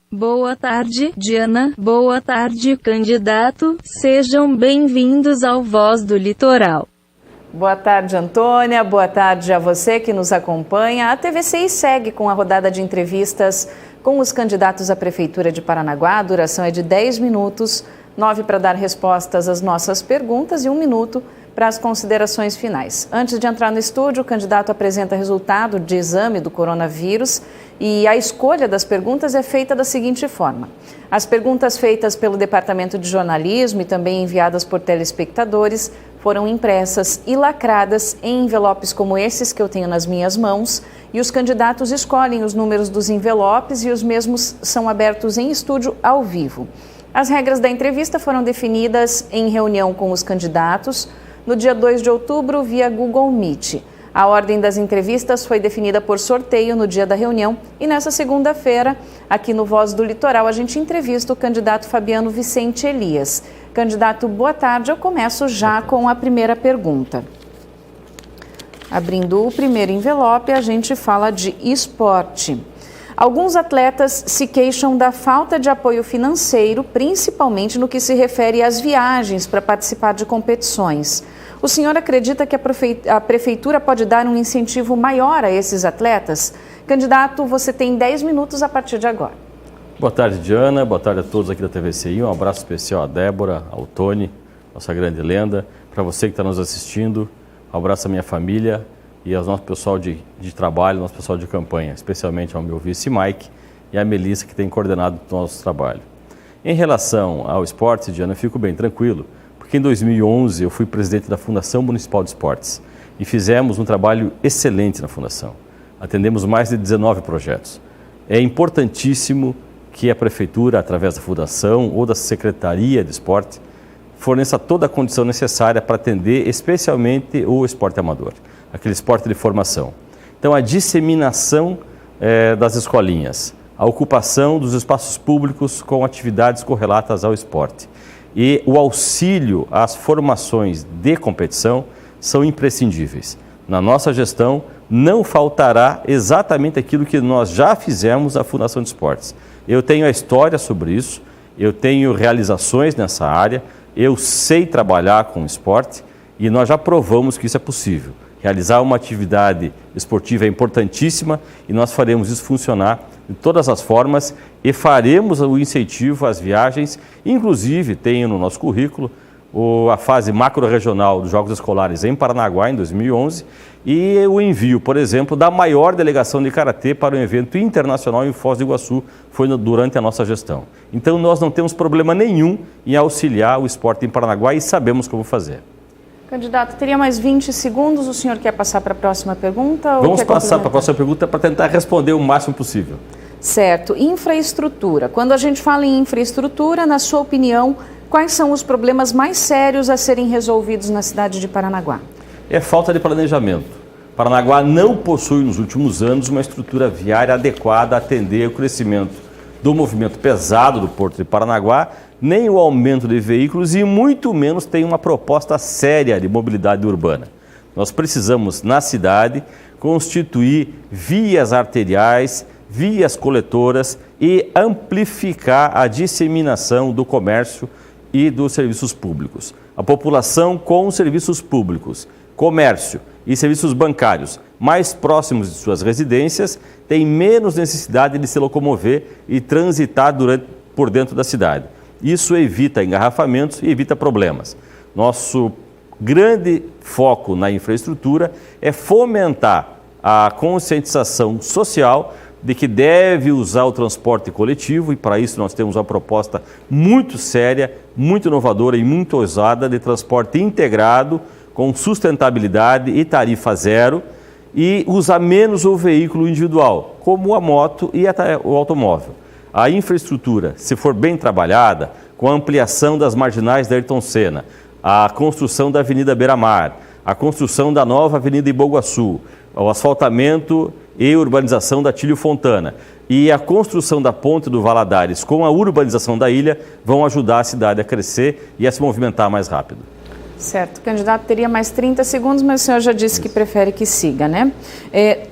Boa tarde, Diana. Boa tarde, candidato. Sejam bem-vindos ao Voz do Litoral. Boa tarde, Antônia. Boa tarde a você que nos acompanha. A TVCI segue com a rodada de entrevistas com os candidatos à Prefeitura de Paranaguá. A duração é de 10 minutos, 9 para dar respostas às nossas perguntas e 1 minuto para as considerações finais. Antes de entrar no estúdio, o candidato apresenta resultado de exame do coronavírus e a escolha das perguntas é feita da seguinte forma. As perguntas feitas pelo Departamento de Jornalismo e também enviadas por telespectadores foram impressas e lacradas em envelopes como esses que eu tenho nas minhas mãos e os candidatos escolhem os números dos envelopes e os mesmos são abertos em estúdio ao vivo. As regras da entrevista foram definidas em reunião com os candidatos no dia 2 de outubro via Google Meet. A ordem das entrevistas foi definida por sorteio no dia da reunião e nessa segunda-feira, aqui no Voz do Litoral, a gente entrevista o candidato Fabiano Vicente Elias. Candidato, boa tarde. Eu começo já com a primeira pergunta. Abrindo o primeiro envelope, a gente fala de esporte. Alguns atletas se queixam da falta de apoio financeiro, principalmente no que se refere às viagens para participar de competições. O senhor acredita que a Prefeitura pode dar um incentivo maior a esses atletas? Candidato, você tem 10 minutos a partir de agora. Boa tarde, Diana. Boa tarde a todos aqui da TVCI. Um abraço especial à Débora, ao Tony, nossa grande lenda. Para você que está nos assistindo, um abraço à minha família e ao nosso pessoal de trabalho, nosso pessoal de campanha, especialmente ao meu vice Mike e à Melissa, que tem coordenado o nosso trabalho. Em relação ao esporte, Diana, eu fico bem tranquilo, porque em 2011 eu fui presidente da Fundação Municipal de Esportes e fizemos um trabalho excelente na Fundação. Atendemos mais de 19 projetos. É importantíssimo que a Prefeitura, através da Fundação ou da Secretaria de Esporte, forneça toda a condição necessária para atender especialmente o esporte amador, aquele esporte de formação. Então, a disseminação das escolinhas, a ocupação dos espaços públicos com atividades correlatas ao esporte e o auxílio às formações de competição são imprescindíveis. Na nossa gestão, não faltará exatamente aquilo que nós já fizemos à Fundação de Esportes. Eu tenho a história sobre isso, eu tenho realizações nessa área, eu sei trabalhar com esporte e nós já provamos que isso é possível. Realizar uma atividade esportiva é importantíssima e nós faremos isso funcionar de todas as formas e faremos o incentivo às viagens. Inclusive, tenho no nosso currículo a fase macro-regional dos Jogos Escolares em Paranaguá, em 2011, e o envio, por exemplo, da maior delegação de Karatê para um evento internacional em Foz do Iguaçu, foi durante a nossa gestão. Então, nós não temos problema nenhum em auxiliar o esporte em Paranaguá e sabemos como fazer. Candidato, teria mais 20 segundos. O senhor quer passar para a próxima pergunta? Vamos passar para a próxima pergunta para tentar responder o máximo possível. Certo. Infraestrutura. Quando a gente fala em infraestrutura, na sua opinião, quais são os problemas mais sérios a serem resolvidos na cidade de Paranaguá? É falta de planejamento. Paranaguá não possui nos últimos anos uma estrutura viária adequada a atender o crescimento do movimento pesado do Porto de Paranaguá, nem o aumento de veículos e muito menos tem uma proposta séria de mobilidade urbana. Nós precisamos, na cidade, constituir vias arteriais, vias coletoras e amplificar a disseminação do comércio e dos serviços públicos. A população com serviços públicos, comércio e serviços bancários mais próximos de suas residências tem menos necessidade de se locomover e transitar por dentro da cidade. Isso evita engarrafamentos e evita problemas. Nosso grande foco na infraestrutura é fomentar a conscientização social de que deve usar o transporte coletivo e para isso nós temos uma proposta muito séria, muito inovadora e muito ousada de transporte integrado com sustentabilidade e tarifa zero e usar menos o veículo individual, como a moto e até o automóvel. A infraestrutura, se for bem trabalhada, com a ampliação das marginais da Ayrton Senna, a construção da Avenida Beira-Mar, a construção da nova Avenida Iboguaçu, o asfaltamento e urbanização da Tílio Fontana e a construção da Ponte do Valadares com a urbanização da ilha vão ajudar a cidade a crescer e a se movimentar mais rápido. Certo. O candidato teria mais 30 segundos, mas o senhor já disse que prefere que siga, né?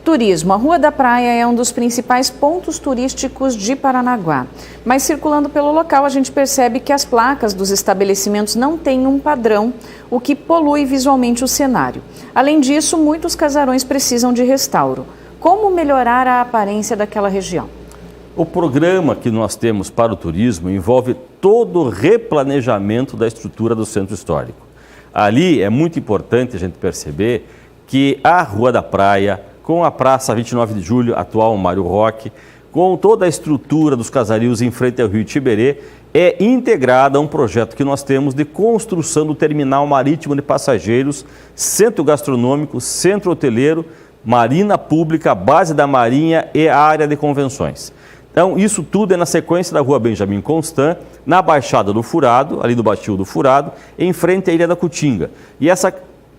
Turismo. A Rua da Praia é um dos principais pontos turísticos de Paranaguá. Mas circulando pelo local, a gente percebe que as placas dos estabelecimentos não têm um padrão, o que polui visualmente o cenário. Além disso, muitos casarões precisam de restauro. Como melhorar a aparência daquela região? O programa que nós temos para o turismo envolve todo o replanejamento da estrutura do centro histórico. Ali é muito importante a gente perceber que a Rua da Praia, com a Praça 29 de Julho, atual Mário Roque, com toda a estrutura dos casarios em frente ao Rio Tiberê, é integrada a um projeto que nós temos de construção do terminal marítimo de passageiros, centro gastronômico, centro hoteleiro, marina pública, base da marinha e área de convenções. Então, isso tudo é na sequência da Rua Benjamin Constant, na Baixada do Furado, ali do Baixio do Furado, em frente à Ilha da Cutinga. E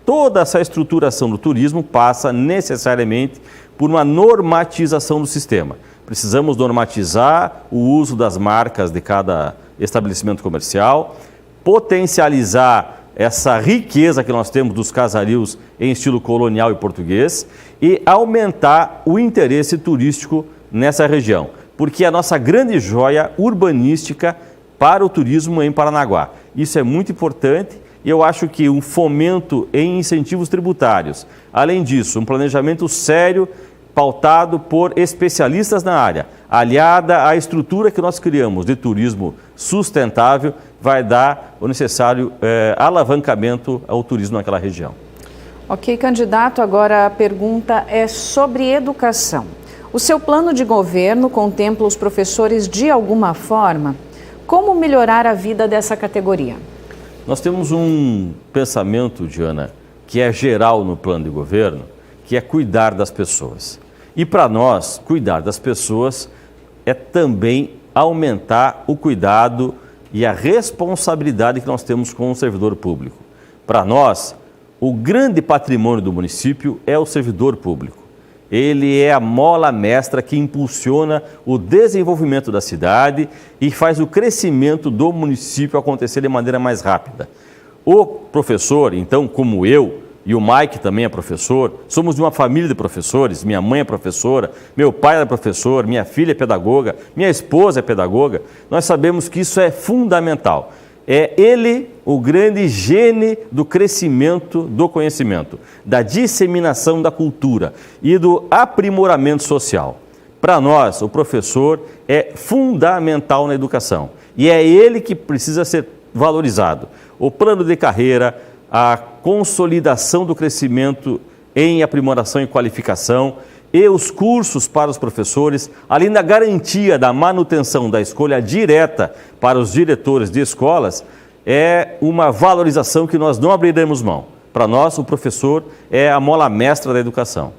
toda essa estruturação do turismo passa necessariamente por uma normatização do sistema. Precisamos normatizar o uso das marcas de cada estabelecimento comercial, potencializar essa riqueza que nós temos dos casarios em estilo colonial e português e aumentar o interesse turístico nessa região, porque é a nossa grande joia urbanística para o turismo em Paranaguá. Isso é muito importante e eu acho que um fomento em incentivos tributários, além disso, um planejamento sério, pautado por especialistas na área, aliada à estrutura que nós criamos de turismo sustentável, vai dar o necessário alavancamento ao turismo naquela região. Ok, candidato, agora a pergunta é sobre educação. O seu plano de governo contempla os professores de alguma forma? Como melhorar a vida dessa categoria? Nós temos um pensamento, Diana, que é geral no plano de governo, que é cuidar das pessoas. E para nós, cuidar das pessoas é também aumentar o cuidado e a responsabilidade que nós temos com o servidor público. Para nós, o grande patrimônio do município é o servidor público. Ele é a mola mestra que impulsiona o desenvolvimento da cidade e faz o crescimento do município acontecer de maneira mais rápida. O professor, então, como eu, e o Mike também é professor, somos de uma família de professores, minha mãe é professora, meu pai era professor, minha filha é pedagoga, minha esposa é pedagoga, nós sabemos que isso é fundamental. É ele o grande gene do crescimento do conhecimento, da disseminação da cultura e do aprimoramento social. Para nós, o professor é fundamental na educação e é ele que precisa ser valorizado. O plano de carreira, a consolidação do crescimento em aprimoração e qualificação e os cursos para os professores, além da garantia da manutenção da escolha direta para os diretores de escolas, é uma valorização que nós não abriremos mão. Para nós, o professor é a mola mestra da educação.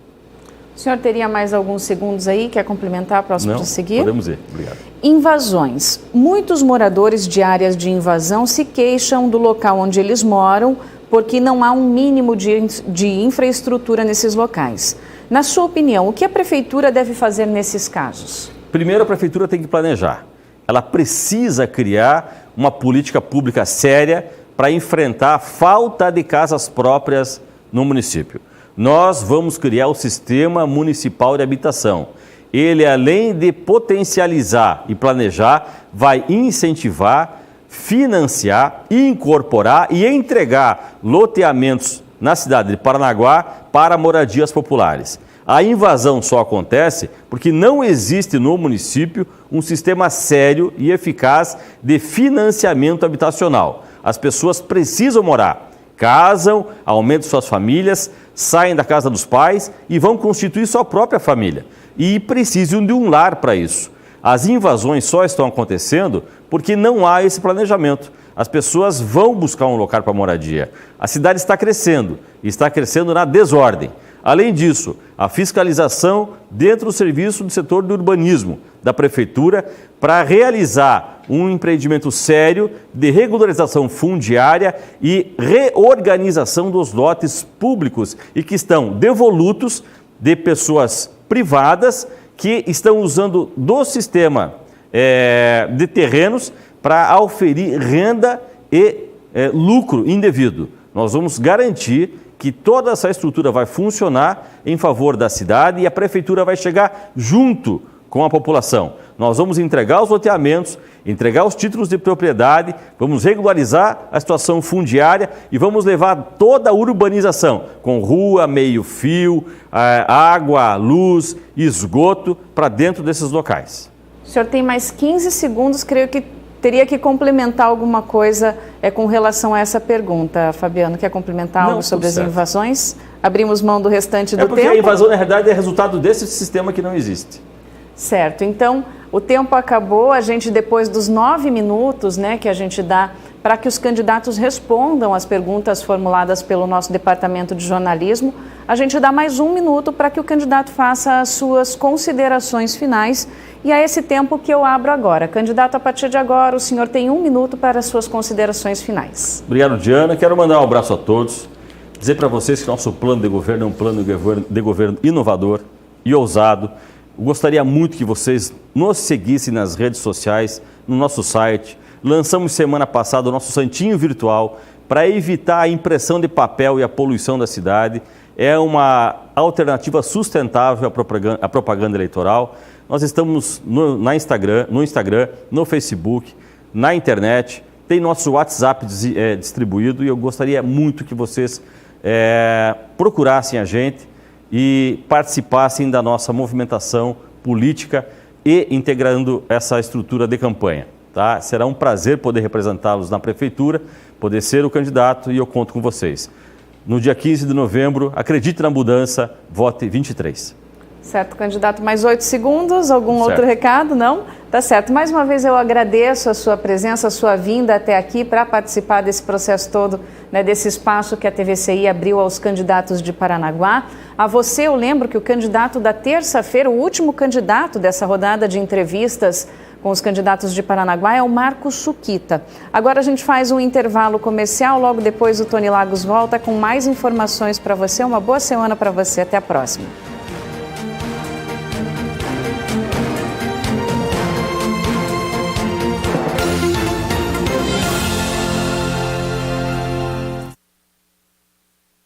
O senhor teria mais alguns segundos aí? Quer complementar? Posso prosseguir? Podemos ir. Obrigado. Invasões. Muitos moradores de áreas de invasão se queixam do local onde eles moram porque não há um mínimo de infraestrutura nesses locais. Na sua opinião, o que a prefeitura deve fazer nesses casos? Primeiro, a prefeitura tem que planejar. Ela precisa criar uma política pública séria para enfrentar a falta de casas próprias no município. Nós vamos criar o Sistema Municipal de Habitação. Ele, além de potencializar e planejar, vai incentivar, financiar, incorporar e entregar loteamentos na cidade de Paranaguá para moradias populares. A invasão só acontece porque não existe no município um sistema sério e eficaz de financiamento habitacional. As pessoas precisam morar, casam, aumentam suas famílias, saem da casa dos pais e vão constituir sua própria família. E precisam de um lar para isso. As invasões só estão acontecendo porque não há esse planejamento. As pessoas vão buscar um local para moradia. A cidade está crescendo e está crescendo na desordem. Além disso, a fiscalização dentro do serviço do setor do urbanismo da prefeitura para realizar um empreendimento sério de regularização fundiária e reorganização dos lotes públicos e que estão devolutos de pessoas privadas que estão usando do sistema de terrenos para auferir renda e lucro indevido. Nós vamos garantir que toda essa estrutura vai funcionar em favor da cidade e a prefeitura vai chegar junto com a população. Nós vamos entregar os loteamentos, entregar os títulos de propriedade, vamos regularizar a situação fundiária e vamos levar toda a urbanização, com rua, meio-fio, água, luz, esgoto, para dentro desses locais. O senhor tem mais 15 segundos, creio que teria que complementar alguma coisa com relação a essa pergunta. Fabiano, quer complementar algo sobre as invasões? Abrimos mão do restante do tempo? Porque a invasão, na realidade, é resultado desse sistema que não existe. Certo, então o tempo acabou, a gente depois dos 9 minutos, né, que a gente dá para que os candidatos respondam as perguntas formuladas pelo nosso departamento de jornalismo, a gente dá mais 1 minuto para que o candidato faça as suas considerações finais e é esse tempo que eu abro agora. Candidato, a partir de agora o senhor tem 1 minuto para as suas considerações finais. Obrigado, Diana. Quero mandar um abraço a todos, dizer para vocês que nosso plano de governo é um plano de governo inovador e ousado. Eu gostaria muito que vocês nos seguissem nas redes sociais, no nosso site. Lançamos semana passada o nosso Santinho Virtual para evitar a impressão de papel e a poluição da cidade. É uma alternativa sustentável à propaganda eleitoral. Nós estamos no Instagram, no Facebook, na internet. Tem nosso WhatsApp distribuído e eu gostaria muito que vocês procurassem a gente e participassem da nossa movimentação política e integrando essa estrutura de campanha. Tá? Será um prazer poder representá-los na prefeitura, poder ser o candidato e eu conto com vocês. No dia 15 de novembro, acredite na mudança, vote 23. Certo, candidato, mais 8 segundos, algum outro recado? Não? Tá certo. Mais uma vez eu agradeço a sua presença, a sua vinda até aqui para participar desse processo todo, né, desse espaço que a TVCI abriu aos candidatos de Paranaguá. A você eu lembro que o candidato da terça-feira, o último candidato dessa rodada de entrevistas com os candidatos de Paranaguá é o Marco Suquita. Agora a gente faz um intervalo comercial, logo depois o Tony Lagos volta com mais informações para você. Uma boa semana para você, até a próxima.